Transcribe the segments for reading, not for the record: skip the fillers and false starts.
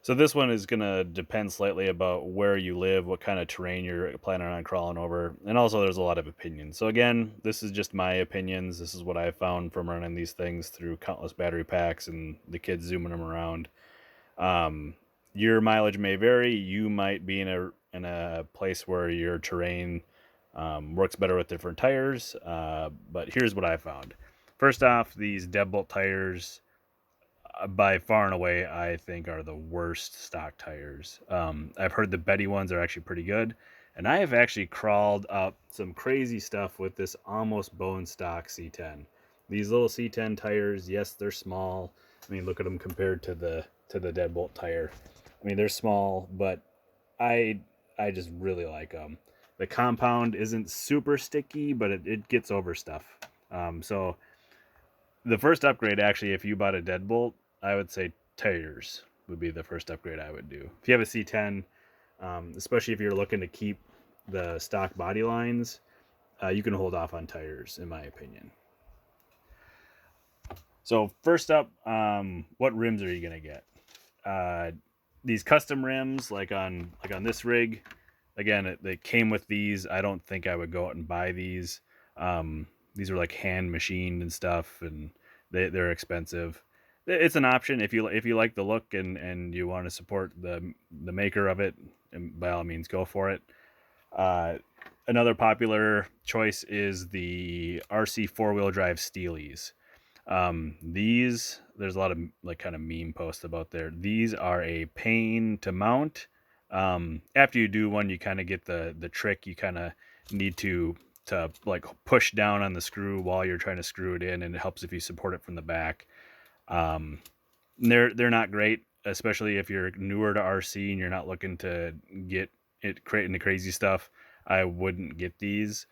So this one is going to depend slightly about where you live, what kind of terrain you're planning on crawling over, and also there's a lot of opinions. So again, this is just my opinions. This is what I found from running these things through countless battery packs and the kids zooming them around. Um, your mileage may vary. You might be in a place where your terrain works better with different tires. But here's what I found. First off, these deadbolt tires, by far and away, I think are the worst stock tires. I've heard the Betty ones are actually pretty good, and I have actually crawled up some crazy stuff with this almost bone stock C10. These little C10 tires, yes, they're small. I mean, look at them compared to the deadbolt tire. I mean, they're small, but I I just really like them. The compound isn't super sticky, but it gets over stuff. So the first upgrade, actually, if you bought a deadbolt, I would say tires would be the first upgrade I would do. If you have a C10, especially if you're looking to keep the stock body lines, you can hold off on tires, in my opinion. So first up, what rims are you gonna get? Uh, these custom rims, like on this rig, again, they came with these. I don't think I would go out and buy these. These are like hand machined and stuff, and they're expensive. It's an option if you like the look and you want to support the maker of it, and by all means go for it. Uh, Another popular choice is the RC four-wheel drive Steelies. These, there's a lot of like kind of meme posts about there. These are a pain to mount. After you do one, you kind of get the trick. You kind of need to like push down on the screw while you're trying to screw it in, and it helps if you support it from the back. Um, they're not great, especially if you're newer to RC and you're not looking to get it creating the crazy stuff. I wouldn't get these.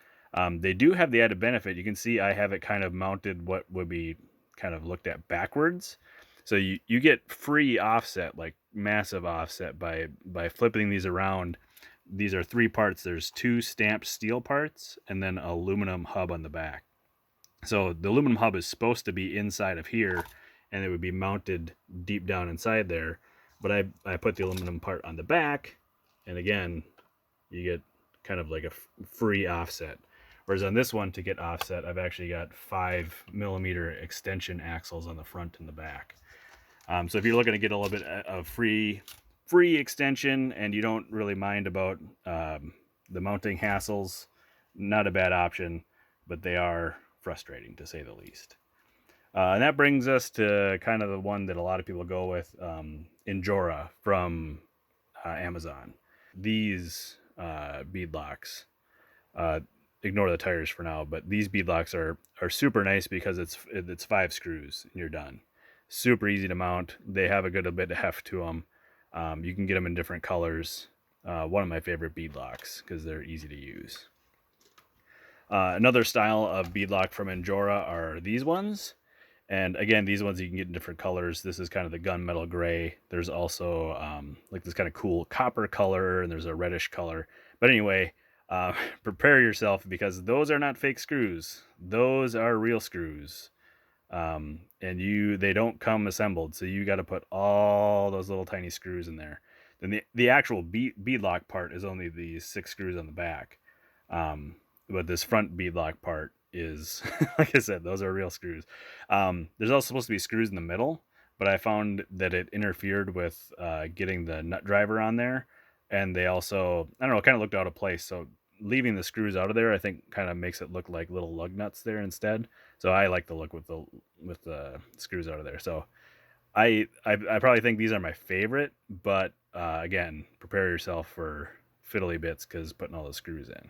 They do have the added benefit. You can see I have it kind of mounted what would be kind of looked at backwards. So you get free offset, like massive offset by flipping these around. These are three parts. There's two stamped steel parts and then aluminum hub on the back. So the aluminum hub is supposed to be inside of here, and it would be mounted deep down inside there. But I put the aluminum part on the back, and again, you get kind of like a free offset. Whereas on this one, to get offset, I've actually got 5 millimeter extension axles on the front and the back. So if you're looking to get a little bit of free extension and you don't really mind about the mounting hassles, not a bad option, but they are frustrating to say the least. And that brings us to kind of the one that a lot of people go with, Injora from Amazon. These beadlocks, uh, ignore the tires for now, but these beadlocks are super nice because it's 5 screws and you're done. Super easy to mount. They have a good bit of heft to them. You can get them in different colors. One of my favorite beadlocks because they're easy to use. Another style of beadlock from Injora are these ones. And again, these ones you can get in different colors. This is kind of the gunmetal gray. There's also like this kind of cool copper color, and there's a reddish color. But anyway, prepare yourself because those are not fake screws. Those are real screws. And they don't come assembled, so you got to put all those little tiny screws in there. Then the actual beadlock part is only these 6 screws on the back. But this front beadlock part is, like I said, those are real screws. There's also supposed to be screws in the middle, but I found that it interfered with getting the nut driver on there, and they also, I don't know, kind of looked out of place. So leaving the screws out of there, I think, kind of makes it look like little lug nuts there instead. So I like the look with the screws out of there. So I probably think these are my favorite, but again, prepare yourself for fiddly bits because putting all the screws in.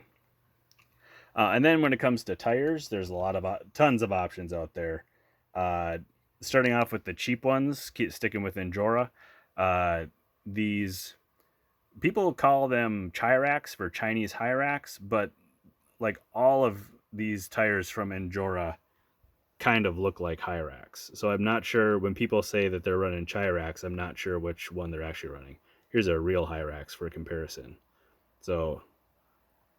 And then when it comes to tires, there's a lot of tons of options out there. Uh, Starting off with the cheap ones, keep sticking with Injora. These people call them Chiracs for Chinese Hyrax, but like all of these tires from Injora kind of look like Hyrax. So I'm not sure when people say that they're running Chiracs, I'm not sure which one they're actually running. Here's a real Hyrax for comparison. So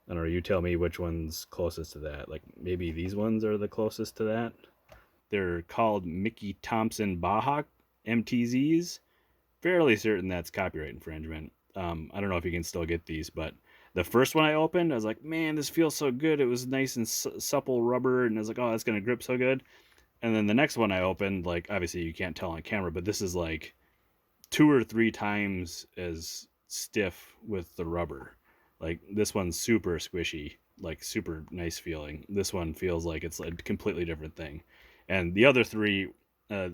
I don't know, you tell me which one's closest to that. Like maybe these ones are the closest to that. They're called Mickey Thompson Baja MTZs. fairly certain that's copyright infringement. I don't know if you can still get these, but the first one I opened, I was like, man, this feels so good. It was nice and supple rubber, and I was like, oh, that's gonna grip so good. And then the next one I opened, like obviously you can't tell on camera, but this is like 2 or 3 times as stiff with the rubber. Like this one's super squishy, like super nice feeling. This one feels like it's a completely different thing. And the other three,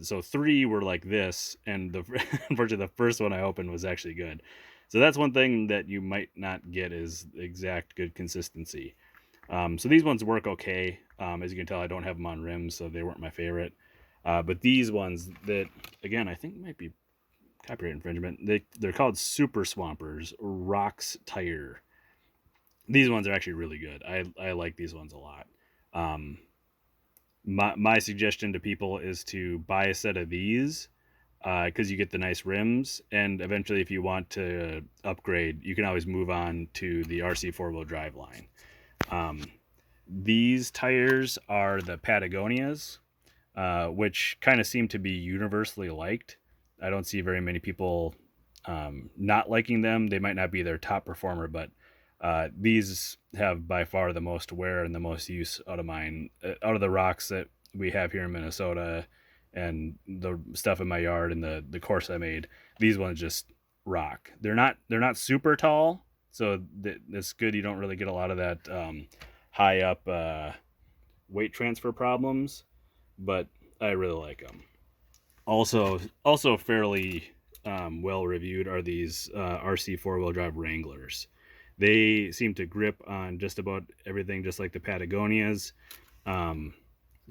so 3 were like this, and the unfortunately the first one I opened was actually good. So that's one thing that you might not get is exact good consistency. So these ones work okay. As you can tell, I don't have them on rims, so they weren't my favorite. But these ones that, again, I think might be copyright infringement. They're called Super Swampers Rocks Tire. These ones are actually really good. I like these ones a lot. Um, my suggestion to people is to buy a set of these because you get the nice rims, and eventually, if you want to upgrade, you can always move on to the RC 4-wheel drive line. Um, these tires are the Patagonias, which kind of seem to be universally liked. I don't see very many people not liking them. They might not be their top performer, but these have by far the most wear and the most use out of mine, out of the rocks that we have here in Minnesota and the stuff in my yard and the course I made. These ones just rock. They're not super tall, so it's good. You don't really get a lot of that high up weight transfer problems, but I really like them. Also fairly well reviewed are these RC 4-wheel drive Wranglers. They seem to grip on just about everything, just like the Patagonias. Um,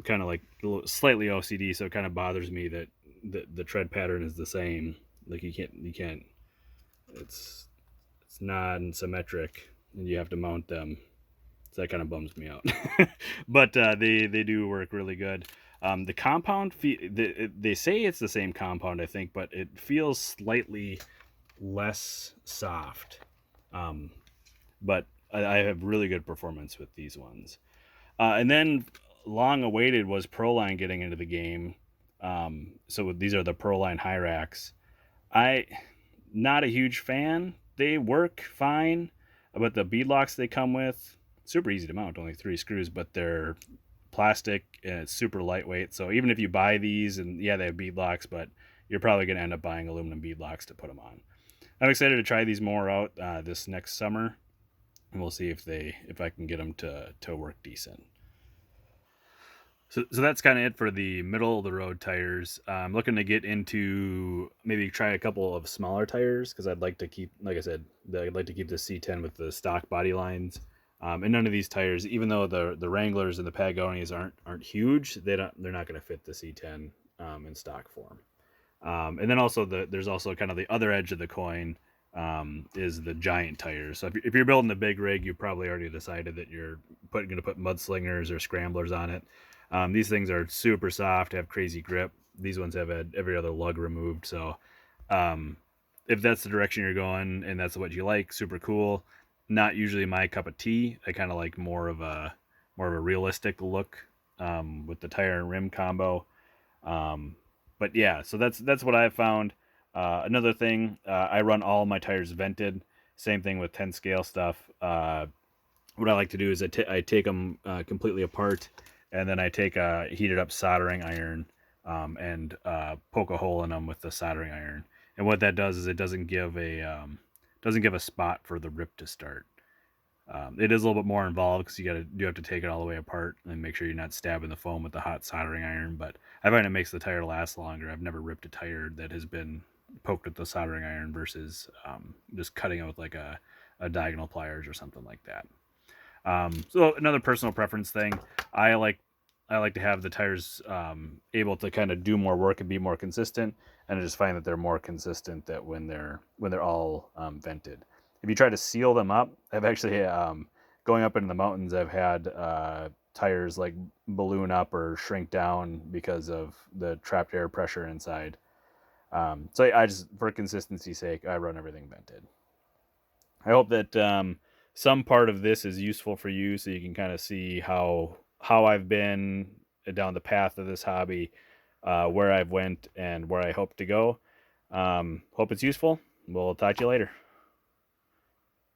kind of like slightly OCD, so it kind of bothers me that the tread pattern is the same. Like you can't. It's non-symmetric, and you have to mount them. So that kind of bums me out. But they do work really good. The compound, they say it's the same compound, I think, but it feels slightly less soft. Um, but I have really good performance with these ones. And then long awaited was Proline getting into the game. So these are the Proline high racks. I not a huge fan. They work fine, but the beadlocks they come with, super easy to mount, only 3 screws, but they're plastic and it's super lightweight. So even if you buy these, and yeah, they have beadlocks, but you're probably going to end up buying aluminum beadlocks to put them on. I'm excited to try these more out this next summer, and we'll see if I can get them to work decent. So that's kind of it for the middle of the road tires. I'm looking to get into maybe try a couple of smaller tires because I'd like to keep, like I said, I'd like to keep the C10 with the stock body lines. And none of these tires, even though the Wranglers and the Patagonias aren't huge, they're not going to fit the C10 in stock form. And then also there's also kind of the other edge of the coin is the giant tires. So if you're building a big rig, you probably already decided that you're going to put mudslingers or scramblers on it. These things are super soft, have crazy grip. These ones have had every other lug removed. So if that's the direction you're going and that's what you like, super cool. Not usually my cup of tea. I kind of like more of a realistic look with the tire and rim combo. But yeah, so that's what I've found. Another thing, I run all my tires vented. Same thing with 10 scale stuff. What I like to do is I take them completely apart, and then I take a heated up soldering iron and poke a hole in them with the soldering iron. And what that does is it doesn't give a spot for the rip to start. It is a little bit more involved because you have to take it all the way apart and make sure you're not stabbing the foam with the hot soldering iron. But I find it makes the tire last longer. I've never ripped a tire that has been poked with the soldering iron versus just cutting it with like a diagonal pliers or something like that. So another personal preference thing, I like to have the tires able to kind of do more work and be more consistent, and I just find that they're more consistent that when they're all vented. If you try to seal them up, I've actually going up into the mountains, I've had tires like balloon up or shrink down because of the trapped air pressure inside. So I just, for consistency's sake, I run everything vented. I hope that some part of this is useful for you, so you can kind of see how I've been down the path of this hobby, where I've went, and where I hope to go. Hope it's useful. We'll talk to you later.